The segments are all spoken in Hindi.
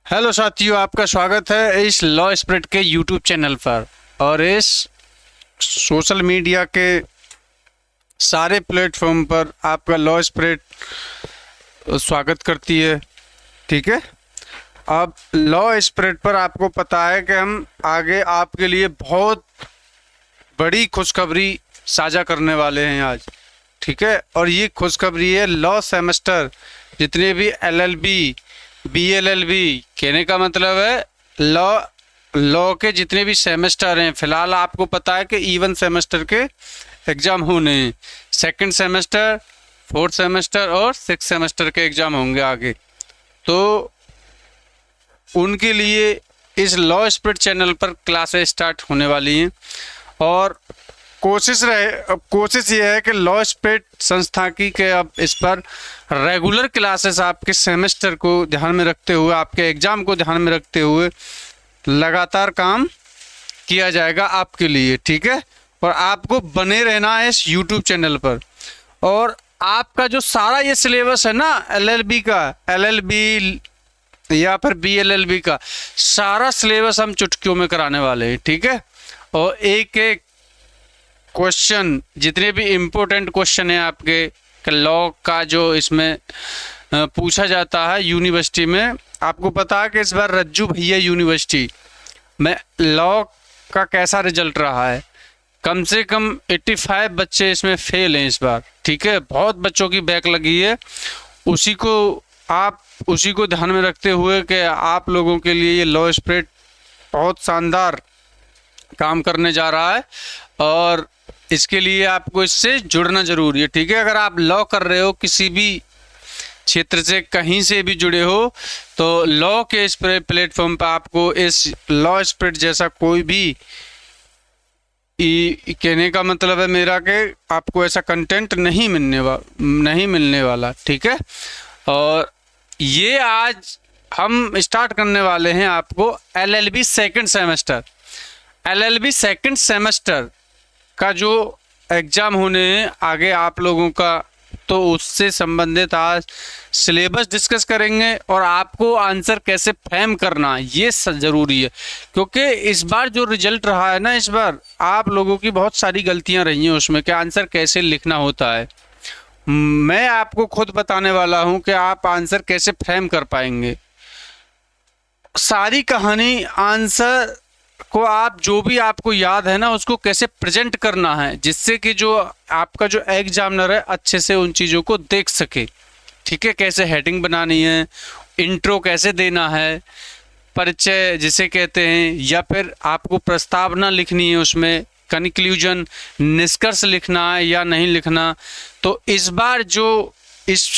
हेलो साथियों, आपका स्वागत है इस लॉ स्प्रेड के यूट्यूब चैनल पर और इस सोशल मीडिया के सारे प्लेटफॉर्म पर आपका लॉ स्प्रेड स्वागत करती है। ठीक है, अब लॉ स्प्रेड पर आपको पता है कि हम आगे आपके लिए बहुत बड़ी खुशखबरी साझा करने वाले हैं आज। ठीक है, और ये खुशखबरी है लॉ सेमेस्टर, जितने भी LLB BLLB, कहने का मतलब है लॉ के जितने भी सेमेस्टर हैं। फिलहाल आपको पता है कि इवन सेमेस्टर के एग्ज़ाम होने हैं। सेकंड सेमेस्टर, फोर्थ सेमेस्टर और सिक्स सेमेस्टर के एग्ज़ाम होंगे आगे, तो उनके लिए इस लॉ स्प्रेड चैनल पर क्लासेस स्टार्ट होने वाली हैं। और कोशिश ये है कि लॉ स्प्रेड संस्था की कि अब इस पर रेगुलर क्लासेस आपके सेमेस्टर को ध्यान में रखते हुए, आपके एग्ज़ाम को ध्यान में रखते हुए लगातार काम किया जाएगा आपके लिए। ठीक है, और आपको बने रहना है इस यूट्यूब चैनल पर। और आपका जो सारा ये सिलेबस है ना, LLB का, LLB या फिर BLLB का सारा सिलेबस हम चुटकियों में कराने वाले हैं। ठीक है, और एक एक क्वेश्चन, जितने भी इम्पोर्टेंट क्वेश्चन है आपके लॉ का जो इसमें पूछा जाता है यूनिवर्सिटी में। आपको पता है कि इस बार रज्जू भैया यूनिवर्सिटी में लॉ का कैसा रिजल्ट रहा है। कम से कम 85 बच्चे इसमें फेल हैं इस बार। ठीक है, बहुत बच्चों की बैक लगी है। उसी को ध्यान में रखते हुए कि आप लोगों के लिए ये लॉ स्प्रेड बहुत शानदार काम करने जा रहा है और इसके लिए आपको इससे जुड़ना जरूरी है। ठीक है, अगर आप लॉ कर रहे हो, किसी भी क्षेत्र से कहीं से भी जुड़े हो, तो लॉ के इस प्लेटफॉर्म पर आपको इस लॉ स्प्रेड जैसा कोई भी, कहने का मतलब है मेरा कि आपको ऐसा कंटेंट नहीं मिलने वाला। ठीक है, और ये आज हम स्टार्ट करने वाले हैं आपको LLB second semester. LLB second semester का जो एग्ज़ाम होने हैं आगे आप लोगों का, तो उससे संबंधित आज सिलेबस डिस्कस करेंगे और आपको आंसर कैसे फ्रेम करना ये ज़रूरी है। क्योंकि इस बार जो रिजल्ट रहा है ना, इस बार आप लोगों की बहुत सारी गलतियां रही हैं उसमें कि आंसर कैसे लिखना होता है। मैं आपको खुद बताने वाला हूं कि आप आंसर कैसे फ्रेम कर पाएंगे। सारी कहानी आंसर को आप जो भी आपको याद है ना, उसको कैसे प्रेजेंट करना है, जिससे कि जो आपका जो एग्जामिनर है अच्छे से उन चीज़ों को देख सके। ठीक है, कैसे हेडिंग बनानी है, इंट्रो कैसे देना है, परिचय जिसे कहते हैं, या फिर आपको प्रस्तावना लिखनी है, उसमें कंक्लूजन, निष्कर्ष लिखना है या नहीं लिखना। तो इस बार जो इस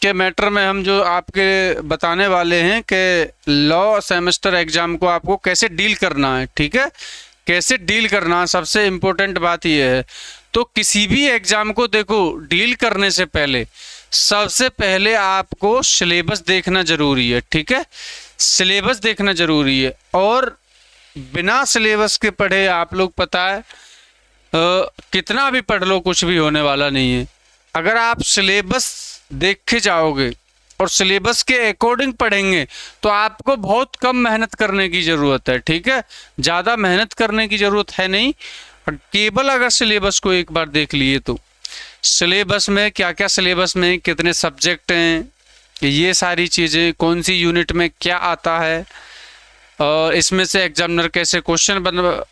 के मैटर में हम जो आपके बताने वाले हैं कि लॉ सेमेस्टर एग्ज़ाम को आपको कैसे डील करना है। ठीक है, कैसे डील करना, सबसे इम्पोर्टेंट बात यह है। तो किसी भी एग्ज़ाम को देखो, डील करने से पहले सबसे पहले आपको सिलेबस देखना ज़रूरी है। ठीक है, सिलेबस देखना ज़रूरी है, और बिना सिलेबस के पढ़े आप लोग, पता है कितना भी पढ़ लो कुछ भी होने वाला नहीं है। अगर आप सिलेबस देख के जाओगे और सिलेबस के अकॉर्डिंग पढ़ेंगे तो आपको बहुत कम मेहनत करने की ज़रूरत है। ठीक है, ज़्यादा मेहनत करने की ज़रूरत है नहीं। केवल अगर सिलेबस को एक बार देख लिए तो सिलेबस में क्या क्या, सिलेबस में कितने सब्जेक्ट हैं, ये सारी चीज़ें, कौन सी यूनिट में क्या आता है, और इसमें से एग्जामिनर कैसे क्वेश्चन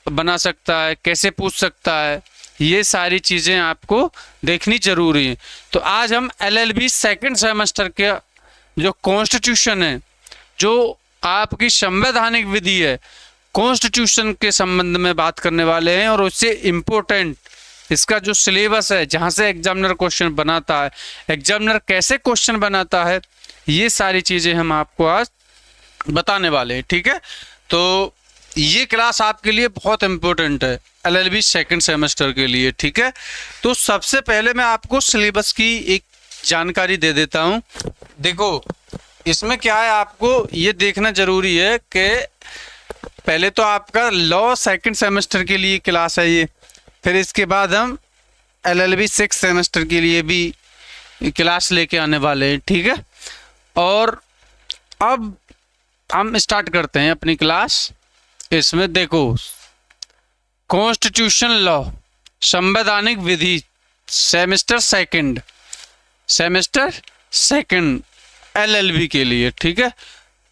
बना सकता है, कैसे पूछ सकता है, ये सारी चीज़ें आपको देखनी जरूरी है। तो आज हम LLB सेकंड सेमेस्टर के जो कॉन्स्टिट्यूशन है, जो आपकी संवैधानिक विधि है, कॉन्स्टिट्यूशन के संबंध में बात करने वाले हैं। और उससे इम्पोर्टेंट इसका जो सिलेबस है, जहाँ से एग्जामिनर क्वेश्चन बनाता है, एग्जामिनर कैसे क्वेश्चन बनाता है, ये सारी चीज़ें हम आपको आज बताने वाले हैं। ठीक है, तो ये क्लास आपके लिए बहुत इम्पोर्टेंट है LLB सेकंड सेमेस्टर के लिए। ठीक है, तो सबसे पहले मैं आपको सिलेबस की एक जानकारी दे देता हूँ। देखो, इसमें क्या है, आपको ये देखना ज़रूरी है कि पहले तो आपका लॉ सेकंड सेमेस्टर के लिए क्लास है ये, फिर इसके बाद हम LLB सिक्स सेमेस्टर के लिए भी क्लास लेके आने वाले हैं। ठीक है, और अब हम स्टार्ट करते हैं अपनी क्लास। इसमें देखो, कॉन्स्टिट्यूशन लॉ, संवैधानिक विधि, सेमेस्टर सेकंड एलएलबी के लिए, ठीक है।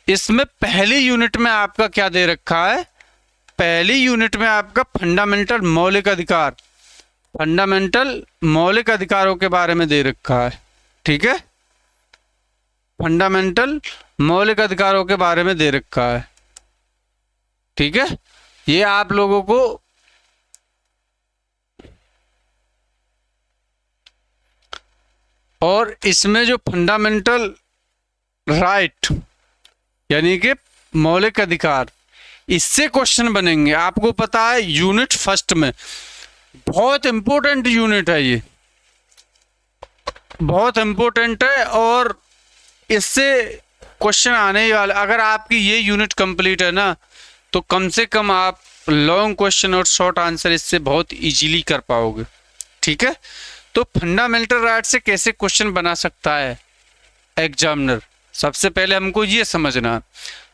इसमें पहली यूनिट में आपका क्या दे रखा है, पहली यूनिट में आपका फंडामेंटल मौलिक अधिकार, फंडामेंटल मौलिक अधिकारों के बारे में दे रखा है, ठीक है। फंडामेंटल मौलिक अधिकारों के बारे में दे रखा है, ठीक है। ये आप लोगों को और इसमें जो फंडामेंटल राइट यानी कि मौलिक अधिकार, इससे क्वेश्चन बनेंगे। आपको पता है यूनिट फर्स्ट में बहुत इंपॉर्टेंट यूनिट है, ये बहुत इंपॉर्टेंट है और इससे क्वेश्चन आने वाले। अगर आपकी ये यूनिट कंप्लीट है ना, तो कम से कम आप लॉन्ग क्वेश्चन और शॉर्ट आंसर इससे बहुत इजीली कर पाओगे, ठीक है। तो फंडामेंटल राइट से कैसे क्वेश्चन बना सकता है एग्जामिनर, सबसे पहले हमको ये समझना।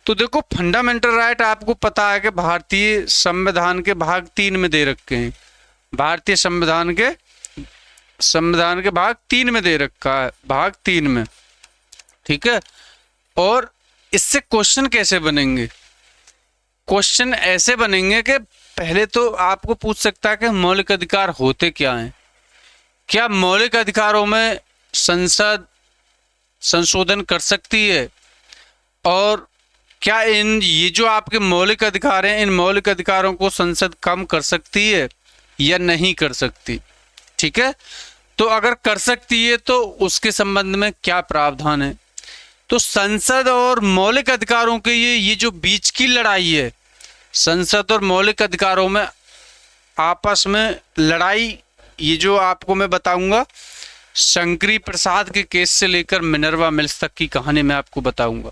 तो देखो, फंडामेंटल राइट आपको पता है कि भारतीय संविधान के भाग 3 में दे रखे हैं, भारतीय संविधान के भाग 3 में दे रखा है, भाग 3 में, ठीक है। और इससे क्वेश्चन कैसे बनेंगे, क्वेश्चन ऐसे बनेंगे कि पहले तो आपको पूछ सकता है कि मौलिक अधिकार होते क्या हैं, क्या मौलिक अधिकारों में संसद संशोधन कर सकती है, और क्या ये जो आपके मौलिक अधिकार हैं, इन मौलिक अधिकारों को संसद कम कर सकती है या नहीं कर सकती, ठीक है। तो अगर कर सकती है तो उसके संबंध में क्या प्रावधान है। तो संसद और मौलिक अधिकारों के ये जो बीच की लड़ाई है, संसद और मौलिक अधिकारों में आपस में लड़ाई, ये जो आपको मैं बताऊंगा शंकरी प्रसाद के केस से लेकर मिनर्वा मिल्स तक की कहानी मैं आपको बताऊंगा,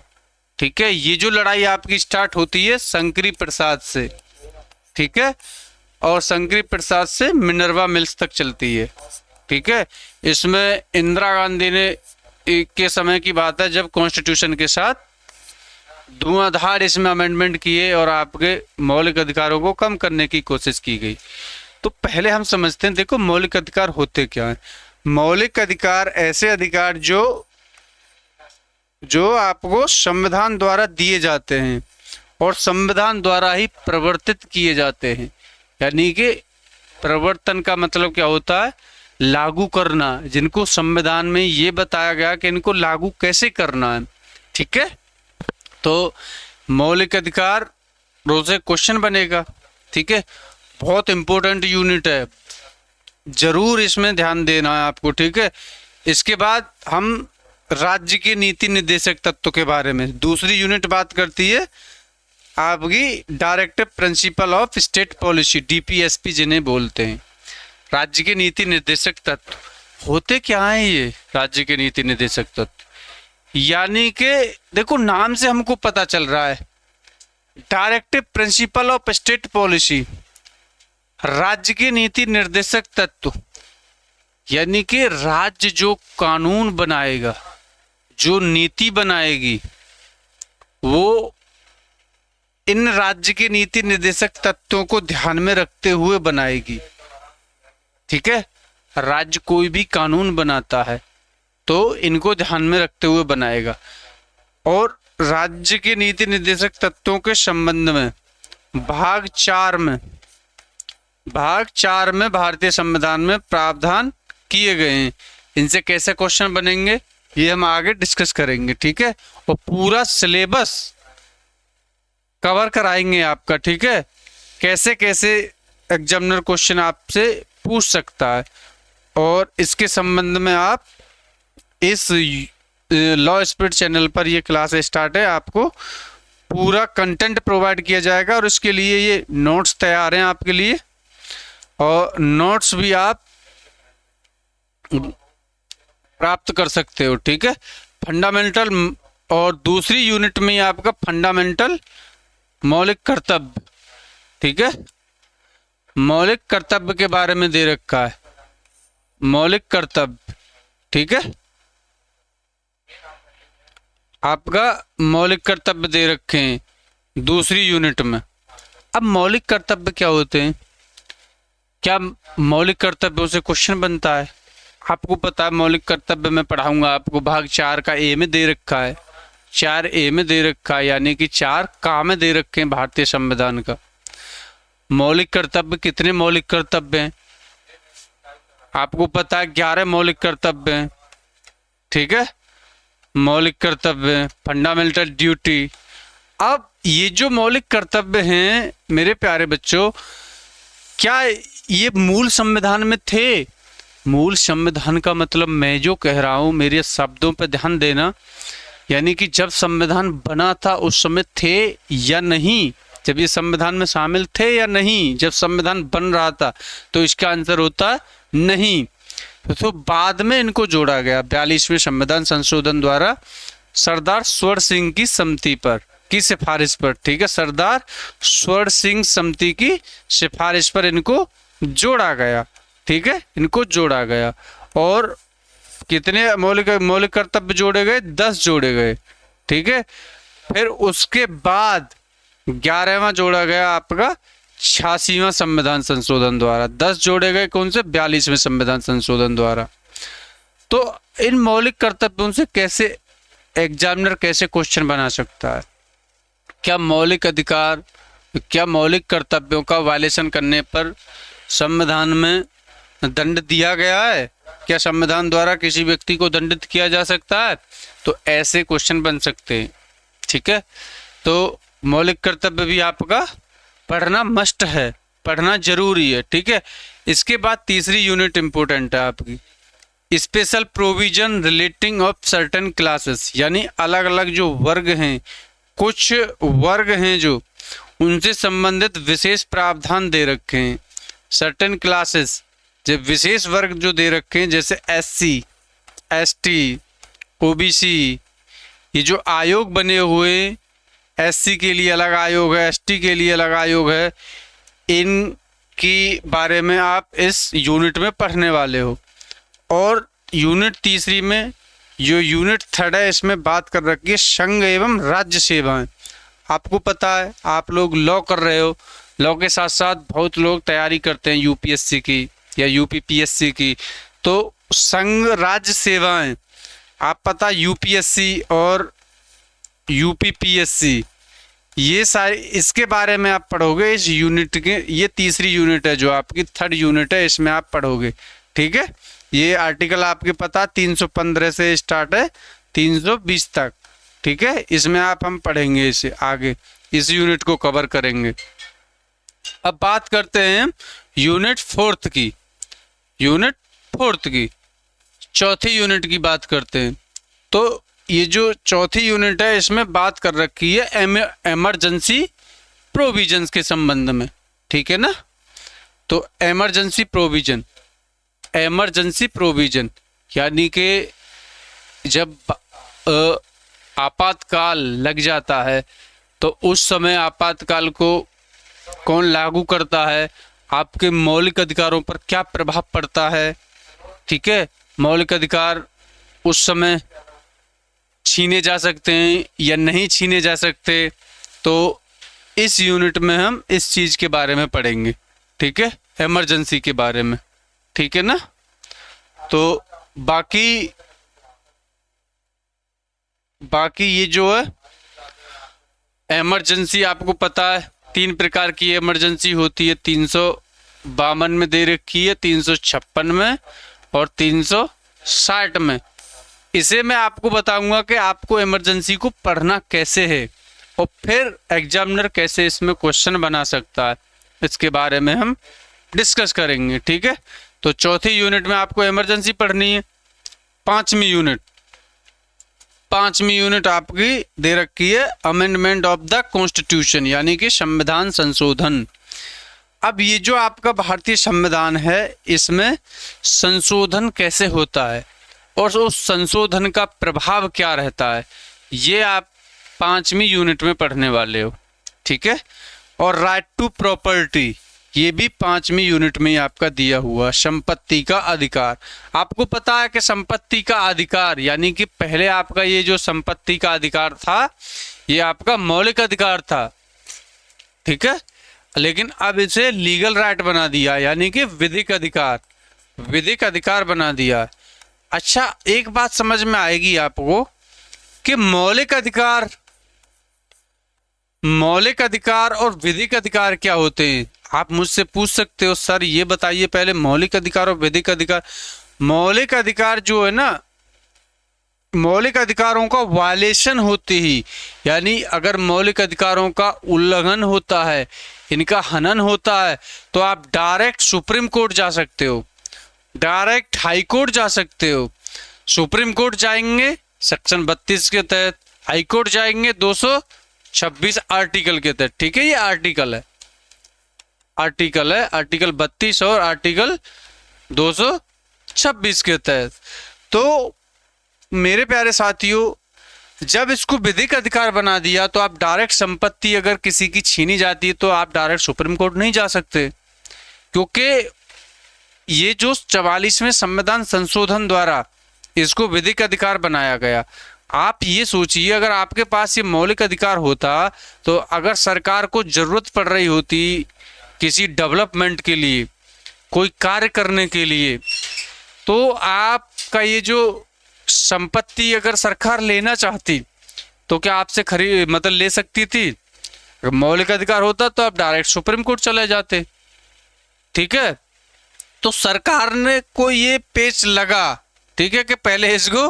ठीक है। ये जो लड़ाई आपकी स्टार्ट होती है शंकरी प्रसाद से, ठीक है, और शंकरी प्रसाद से मिनर्वा मिल्स तक चलती है, ठीक है। इसमें इंदिरा गांधी ने के समय की बात है जब कॉन्स्टिट्यूशन के साथ धुआंधार इसमें अमेंडमेंट किए और आपके मौलिक अधिकारों को कम करने की कोशिश की गई। तो पहले हम समझते हैं, देखो मौलिक अधिकार होते क्या हैं। मौलिक अधिकार ऐसे अधिकार जो आपको संविधान द्वारा दिए जाते हैं और संविधान द्वारा ही प्रवर्तित किए जाते हैं, यानी कि प्रवर्तन का मतलब क्या होता है, लागू करना, जिनको संविधान में ये बताया गया कि इनको लागू कैसे करना है, ठीक है। तो मौलिक अधिकार रोज एक क्वेश्चन बनेगा, ठीक है। बहुत इंपॉर्टेंट यूनिट है, जरूर इसमें ध्यान देना है आपको, ठीक है। इसके बाद हम राज्य के नीति निर्देशक तत्व के बारे में दूसरी यूनिट बात करती है आपकी directive principle of state policy, DPSP जिन्हें बोलते हैं। राज्य के नीति निर्देशक तत्व होते क्या हैं ये राज्य के नीति निर्देशक तत्व, यानी कि देखो नाम से हमको पता चल रहा है directive principle of state policy, राज्य के नीति निर्देशक तत्व, यानी कि राज्य जो कानून बनाएगा, जो नीति बनाएगी, वो इन राज्य के नीति निर्देशक तत्वों को ध्यान में रखते हुए बनाएगी, ठीक है। राज्य कोई भी कानून बनाता है तो इनको ध्यान में रखते हुए बनाएगा। और राज्य के नीति निर्देशक तत्वों के संबंध में भाग 4 में भारतीय संविधान में प्रावधान किए गए हैं। इनसे कैसे क्वेश्चन बनेंगे ये हम आगे डिस्कस करेंगे, ठीक है। और पूरा सिलेबस कवर कराएंगे आपका, ठीक है। कैसे कैसे एग्जामिनर क्वेश्चन आपसे पूछ सकता है, और इसके संबंध में आप इस लॉ स्पीड चैनल पर ये क्लास स्टार्ट है, आपको पूरा कंटेंट प्रोवाइड किया जाएगा और इसके लिए ये नोट्स तैयार हैं आपके लिए, और नोट्स भी आप प्राप्त कर सकते हो, ठीक है। फंडामेंटल और दूसरी यूनिट में आपका फंडामेंटल मौलिक कर्तव्य, ठीक है। मौलिक कर्तव्य के बारे में दे रखा है, मौलिक कर्तव्य, ठीक है। आपका मौलिक कर्तव्य दे रखे हैं दूसरी यूनिट में। अब मौलिक कर्तव्य क्या होते हैं, क्या मौलिक कर्तव्यों से क्वेश्चन बनता है? आपको पता है मौलिक कर्तव्य में पढ़ाऊंगा आपको, भाग 4 का ए में दे रखा है, 4A में दे रखा है, यानी कि 4 का में दे रखे हैं भारतीय संविधान का। मौलिक कर्तव्य कितने मौलिक कर्तव्य हैं? आपको पता है 11 मौलिक कर्तव्य हैं, ठीक है। मौलिक कर्तव्य, फंडामेंटल ड्यूटी। अब ये जो मौलिक कर्तव्य हैं मेरे प्यारे बच्चों, क्या ये मूल संविधान में थे? मूल संविधान का मतलब मैं जो कह रहा हूं मेरे शब्दों पर ध्यान देना, यानी कि जब संविधान बना था उस समय थे या नहीं, जब ये संविधान में शामिल थे या नहीं, जब संविधान बन रहा था, तो इसका आंसर होता नहीं। तो बाद में इनको जोड़ा गया 42वें संविधान संशोधन द्वारा सरदार स्वर्ण सिंह की समिति पर की सिफारिश पर, ठीक है। सरदार स्वर्ण सिंह समिति की सिफारिश पर इनको जोड़ा गया, ठीक है, इनको जोड़ा गया। और कितने मौलिक कर्तव्य जोड़े गए? 10 जोड़े गए, ठीक है। फिर उसके बाद 11वां जोड़ा गया आपका 86वां संविधान संशोधन द्वारा। 10 जोड़े गए कौन से? 42वें संविधान संशोधन द्वारा। तो इन मौलिक कर्तव्यों से कैसे एग्जामिनर कैसे क्वेश्चन बना सकता है? क्या मौलिक अधिकार, क्या मौलिक कर्तव्यों का वायलेशन करने पर संविधान में दंड दिया गया है? क्या संविधान द्वारा किसी व्यक्ति को दंडित किया जा सकता है? तो ऐसे क्वेश्चन बन सकते हैं, ठीक है। तो मौलिक कर्तव्य भी आपका पढ़ना मस्ट है, पढ़ना जरूरी है, ठीक है। इसके बाद तीसरी यूनिट इंपॉर्टेंट है आपकी, special provision relating of certain classes, यानी अलग अलग जो वर्ग हैं, कुछ वर्ग हैं जो उनसे संबंधित विशेष प्रावधान दे रखे हैं। सर्टेन क्लासेस, जब विशेष वर्ग जो दे रखे हैं, जैसे SC, ST, OBC, ये जो आयोग बने हुए, SC के लिए अलग आयोग है, ST के लिए अलग आयोग है, इनकी बारे में आप इस यूनिट में पढ़ने वाले हो। और यूनिट तीसरी में जो यूनिट 3 है इसमें बात कर रखी है संघ एवं राज्य सेवाएं। आपको पता है आप लोग लॉ कर रहे हो, लॉ के साथ साथ बहुत लोग तैयारी करते हैं UPSC की या UPPSC की, तो संघ राज्य सेवाएं, आप पता UPSC और UPPSC, ये सारे इसके बारे में आप पढ़ोगे इस यूनिट के। ये तीसरी यूनिट है जो आपकी 3rd यूनिट है, इसमें आप पढ़ोगे, ठीक है। ये आर्टिकल आपके पता 315 से स्टार्ट है 320 तक, ठीक है। इसमें हम पढ़ेंगे इसे आगे, इस यूनिट को कवर करेंगे। अब बात करते हैं यूनिट 4th की, यूनिट 4th की, चौथी यूनिट की बात करते हैं। तो ये जो चौथी यूनिट है इसमें बात कर रखी है इमरजेंसी प्रोविजंस के संबंध में, ठीक है ना। तो इमरजेंसी प्रोविजन यानी कि जब आपातकाल लग जाता है तो उस समय आपातकाल को कौन लागू करता है, आपके मौलिक अधिकारों पर क्या प्रभाव पड़ता है, ठीक है। मौलिक अधिकार उस समय छीने जा सकते हैं या नहीं छीने जा सकते, तो इस यूनिट में हम इस चीज़ के बारे में पढ़ेंगे, ठीक है, इमरजेंसी के बारे में, ठीक है ना। तो बाकी ये जो है इमरजेंसी, आपको पता है 3 प्रकार की इमरजेंसी होती है, 352 में दे रखी है, 356 में और 360 में। इसे मैं आपको बताऊंगा कि आपको इमरजेंसी को पढ़ना कैसे है और फिर एग्जामिनर कैसे इसमें क्वेश्चन बना सकता है, इसके बारे में हम डिस्कस करेंगे, ठीक है। तो चौथी यूनिट में आपको इमरजेंसी पढ़नी है। पांचवी यूनिट आपकी दे रखी है अमेंडमेंट ऑफ द कॉन्स्टिट्यूशन, यानी कि संविधान संशोधन। अब ये जो आपका भारतीय संविधान है इसमें संशोधन कैसे होता है और उस संशोधन का प्रभाव क्या रहता है, ये आप 5वीं यूनिट में पढ़ने वाले हो, ठीक है। और राइट टू प्रॉपर्टी, ये भी 5वीं यूनिट में ही आपका दिया हुआ संपत्ति का अधिकार। आपको पता है कि संपत्ति का अधिकार यानी कि पहले आपका ये जो संपत्ति का अधिकार था ये आपका मौलिक अधिकार था, ठीक है, लेकिन अब इसे लीगल राइट बना दिया यानी कि विधिक अधिकार बना दिया। अच्छा, एक बात समझ में आएगी आपको कि मौलिक अधिकार और विधिक अधिकार क्या होते हैं। आप मुझसे पूछ सकते हो सर ये बताइए पहले मौलिक अधिकार और विधिक अधिकार। मौलिक अधिकार जो है ना, मौलिक अधिकारों का वायलेशन होते ही यानी अगर मौलिक अधिकारों का उल्लंघन होता है, इनका हनन होता है, तो आप डायरेक्ट सुप्रीम कोर्ट जा सकते हो, डायरेक्ट हाई कोर्ट जा सकते हो। सुप्रीम कोर्ट जाएंगे सेक्शन 32 के तहत, हाई कोर्ट जाएंगे 226 आर्टिकल के तहत, ठीक है। ये आर्टिकल है आर्टिकल 32 और आर्टिकल 226 के तहत। तो मेरे प्यारे साथियों, जब इसको विधिक अधिकार बना दिया तो आप डायरेक्ट संपत्ति अगर किसी की छीनी जाती है तो आप डायरेक्ट सुप्रीम कोर्ट नहीं जा सकते, क्योंकि ये जो 44वें संविधान संशोधन द्वारा इसको विधिक अधिकार बनाया गया। आप ये सोचिए अगर आपके पास ये मौलिक अधिकार होता तो अगर सरकार को जरूरत पड़ रही होती किसी डेवलपमेंट के लिए, कोई कार्य करने के लिए, तो आपका ये जो संपत्ति अगर सरकार लेना चाहती तो क्या आपसे मतलब ले सकती थी। अगर मौलिक अधिकार होता तो आप डायरेक्ट सुप्रीम कोर्ट चले जाते, ठीक है। तो सरकार ने को ये पेच लगा, ठीक है, कि पहले इसको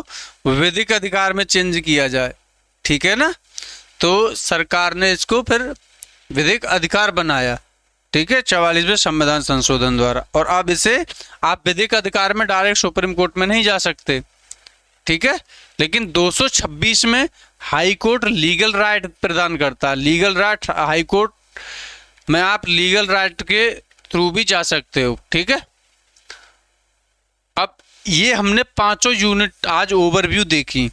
विधिक अधिकार में चेंज किया जाए, ठीक है ना। तो सरकार ने इसको फिर विधिक अधिकार बनाया, ठीक है, 44वें संविधान संशोधन द्वारा। और अब इसे आप विधिक अधिकार में डायरेक्ट सुप्रीम कोर्ट में नहीं जा सकते, ठीक है। लेकिन 226 में हाई कोर्ट लीगल राइट प्रदान करता है। लीगल राइट हाई कोर्ट में आप लीगल राइट के थ्रू भी जा सकते हो, ठीक है। अब ये हमने 5 यूनिट आज ओवरव्यू देखी,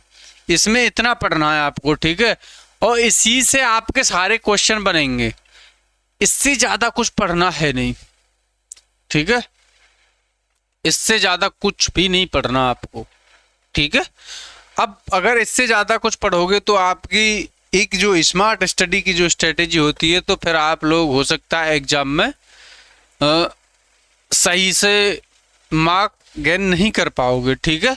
इसमें इतना पढ़ना है आपको, ठीक है, और इसी से आपके सारे क्वेश्चन बनेंगे, इससे ज्यादा कुछ पढ़ना है नहीं, ठीक है, इससे ज्यादा कुछ भी नहीं पढ़ना आपको, ठीक है। अब अगर इससे ज्यादा कुछ पढ़ोगे तो आपकी एक जो स्मार्ट स्टडी की जो स्ट्रेटेजी होती है, तो फिर आप लोग हो सकता है एग्जाम में सही से मार्क गेन नहीं कर पाओगे, ठीक है।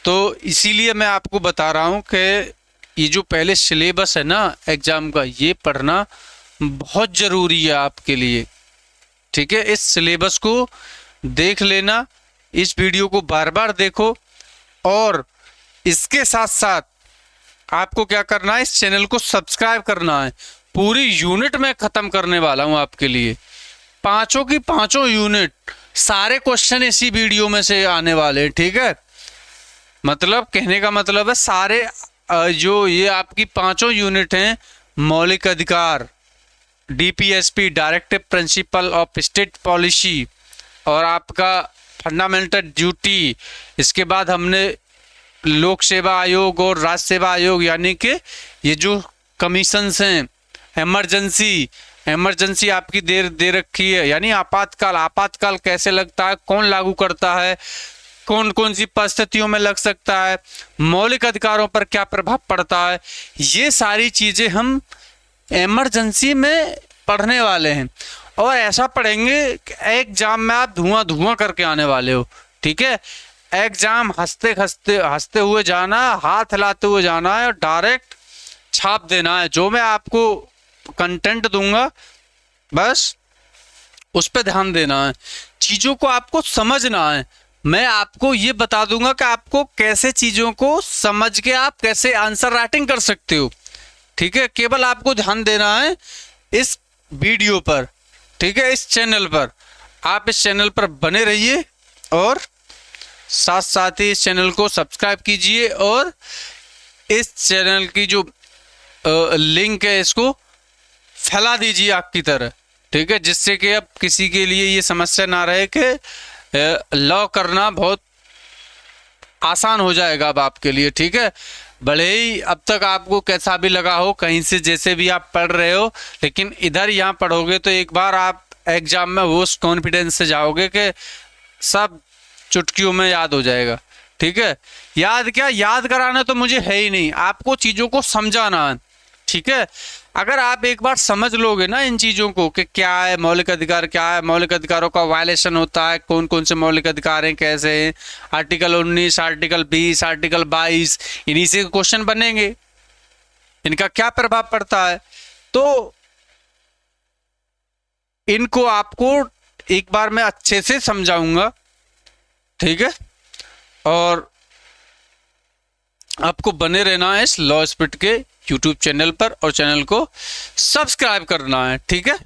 तो इसीलिए मैं आपको बता रहा हूँ कि ये जो पहले सिलेबस है ना एग्जाम का, ये पढ़ना बहुत ज़रूरी है आपके लिए, ठीक है। इस सिलेबस को देख लेना, इस वीडियो को बार बार देखो, और इसके साथ साथ आपको क्या करना है, इस चैनल को सब्सक्राइब करना है। पूरी यूनिट में ख़त्म करने वाला हूँ आपके लिए, 5 की 5 यूनिट, सारे क्वेश्चन इसी वीडियो में से आने वाले हैं, ठीक है। मतलब कहने का मतलब है सारे जो ये आपकी 5 यूनिट हैं, मौलिक अधिकार, DPSP directive principle of state policy, और आपका फंडामेंटल ड्यूटी, इसके बाद हमने लोक सेवा आयोग और राज्य सेवा आयोग यानी कि ये जो कमीशंस हैं, इमरजेंसी आपकी दे रखी है, यानी आपातकाल कैसे लगता है, कौन लागू करता है, कौन कौन सी परिस्थितियों में लग सकता है, मौलिक अधिकारों पर क्या प्रभाव पड़ता है, ये सारी चीज़ें हम इमरजेंसी में पढ़ने वाले हैं। और ऐसा पढ़ेंगे कि एग्जाम में आप धुआं करके आने वाले हो, ठीक है। एग्जाम हंसते हुए जाना, हाथ हिलाते हुए जाना है और डायरेक्ट छाप देना है। जो मैं आपको कंटेंट दूंगा बस उस पर ध्यान देना है, चीज़ों को आपको समझना है। मैं आपको ये बता दूंगा कि आपको कैसे चीज़ों को समझ के आप कैसे आंसर राइटिंग कर सकते हो, ठीक है। केवल आपको ध्यान देना है इस वीडियो पर, ठीक है, इस चैनल पर। आप इस चैनल पर बने रहिए और साथ साथ ही इस चैनल को सब्सक्राइब कीजिए, और इस चैनल की जो लिंक है इसको फैला दीजिए आग की तरह, ठीक है, जिससे कि अब किसी के लिए ये समस्या ना रहे कि लॉ करना बहुत आसान हो जाएगा अब आपके लिए, ठीक है। भले ही अब तक आपको कैसा भी लगा हो, कहीं से जैसे भी आप पढ़ रहे हो, लेकिन इधर यहाँ पढ़ोगे तो एक बार आप एग्जाम में वो कॉन्फिडेंस से जाओगे कि सब चुटकियों में याद हो जाएगा। ठीक है, याद क्या, याद कराना तो मुझे है ही नहीं, आपको चीज़ों को समझाना है। ठीक है, अगर आप एक बार समझ लोगे ना इन चीज़ों को कि क्या है मौलिक अधिकार, क्या है मौलिक अधिकारों का वायलेशन होता है, कौन कौन से मौलिक अधिकार हैं, कैसे हैं, आर्टिकल 19, आर्टिकल 20, आर्टिकल 22, इन्हीं से क्वेश्चन बनेंगे, इनका क्या प्रभाव पड़ता है। तो इनको आपको एक बार मैं अच्छे से समझाऊंगा। ठीक है, और आपको बने रहना है इस लॉ स्पीड के यूट्यूब चैनल पर और चैनल को सब्सक्राइब करना है। ठीक है,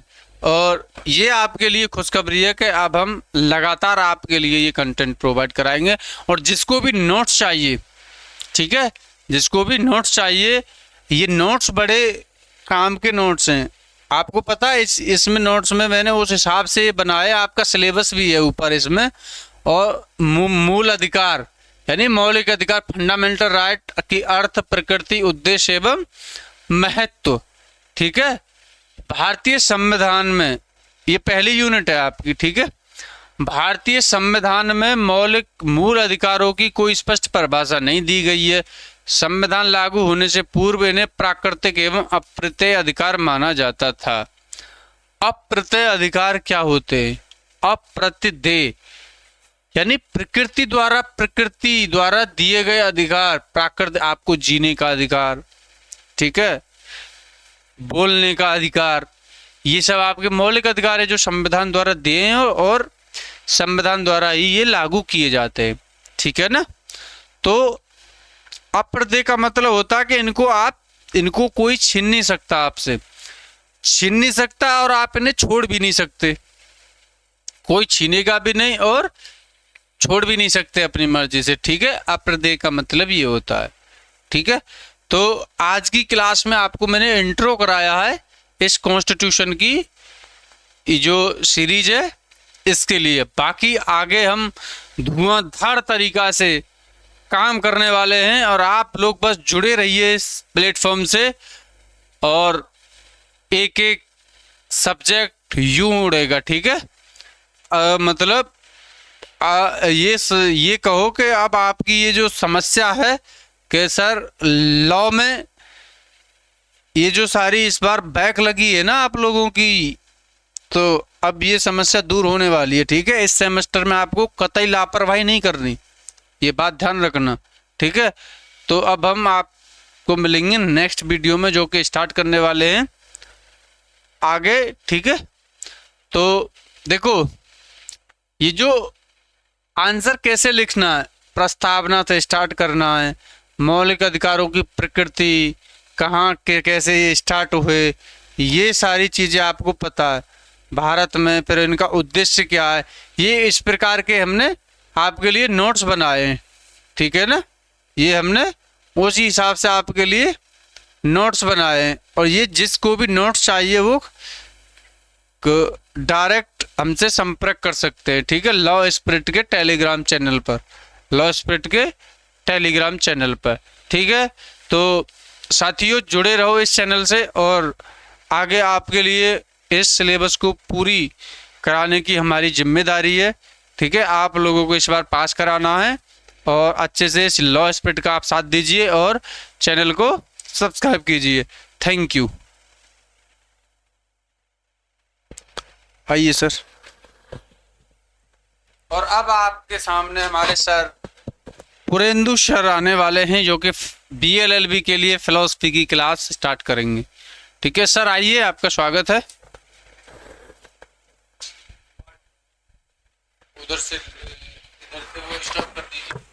और ये आपके लिए खुशखबरी है कि अब हम लगातार आपके लिए ये कंटेंट प्रोवाइड कराएंगे। और जिसको भी नोट्स चाहिए, ठीक है, जिसको भी नोट्स चाहिए, ये नोट्स बड़े काम के नोट्स हैं। आपको पता है इसमें नोट्स में मैंने उस हिसाब से बनाया, आपका सिलेबस भी है ऊपर इसमें। और मूल अधिकार यानी मौलिक अधिकार, फंडामेंटल राइट की अर्थ, प्रकृति, उद्देश्य एवं महत्व। ठीक है, भारतीय संविधान में ये पहली यूनिट है आपकी। ठीक है, भारतीय संविधान में मौलिक मूल अधिकारों की कोई स्पष्ट परिभाषा नहीं दी गई है। संविधान लागू होने से पूर्व इन्हें प्राकृतिक एवं अप्रत्यय अधिकार माना जाता था। अप्रत्यय अधिकार क्या होते हैं? अप्रत्यय यानी प्रकृति द्वारा दिए गए अधिकार, प्राकृतिक, आपको जीने का अधिकार, ठीक है, बोलने का अधिकार, ये सब आपके मौलिक अधिकार है जो संविधान द्वारा दिए हैं और संविधान द्वारा ही ये लागू किए जाते हैं। ठीक है ना। तो अप्रत्यय का मतलब होता है कि इनको कोई छीन नहीं सकता, आपसे छीन नहीं सकता और आप इन्हें छोड़ भी नहीं सकते, कोई छीनेगा भी नहीं और छोड़ भी नहीं सकते अपनी मर्जी से। ठीक है, अप्रत्यय का मतलब ये होता है। ठीक है, तो आज की क्लास में आपको मैंने इंट्रो कराया है इस कॉन्स्टिट्यूशन की जो सीरीज है इसके लिए। बाकी आगे हम धुआंधार तरीका से काम करने वाले हैं और आप लोग बस जुड़े रहिए इस प्लेटफॉर्म से और एक एक सब्जेक्ट यूं उड़ेगा। ठीक है, मतलब ये कहो कि अब आपकी ये जो समस्या है कि सर लॉ में ये जो सारी इस बार बैक लगी है ना आप लोगों की, तो अब ये समस्या दूर होने वाली है। ठीक है, इस सेमेस्टर में आपको कतई लापरवाही नहीं करनी, ये बात ध्यान रखना। ठीक है, तो अब हम आपको मिलेंगे नेक्स्ट वीडियो में जो कि स्टार्ट करने वाले हैं आगे। ठीक है, तो देखो ये जो आंसर कैसे लिखना है, प्रस्तावना से स्टार्ट करना है, मौलिक अधिकारों की प्रकृति कहाँ के कैसे ये स्टार्ट हुए, ये सारी चीज़ें आपको पता है भारत में, फिर इनका उद्देश्य क्या है, ये इस प्रकार के हमने आपके लिए नोट्स बनाए हैं। ठीक है ना, ये हमने उसी हिसाब से आपके लिए नोट्स बनाए हैं। और ये जिसको भी नोट्स चाहिए वो डायरेक्ट हमसे संपर्क कर सकते हैं। ठीक है, लॉ स्पिरिट के टेलीग्राम चैनल पर, लॉ स्पिरिट के टेलीग्राम चैनल पर। ठीक है, तो साथियों जुड़े रहो इस चैनल से और आगे आपके लिए इस सिलेबस को पूरी कराने की हमारी जिम्मेदारी है। ठीक है, आप लोगों को इस बार पास कराना है और अच्छे से इस लॉ स्पिरिट का आप साथ दीजिए और चैनल को सब्सक्राइब कीजिए। Thank you. आइए सर। और अब आपके सामने हमारे सर पुरेंदु सर आने वाले हैं जो कि BLLB के लिए फिलॉसफी की क्लास स्टार्ट करेंगे। ठीक है सर, आइए, आपका स्वागत है। उधर से वो स्टॉप कर दीजिए।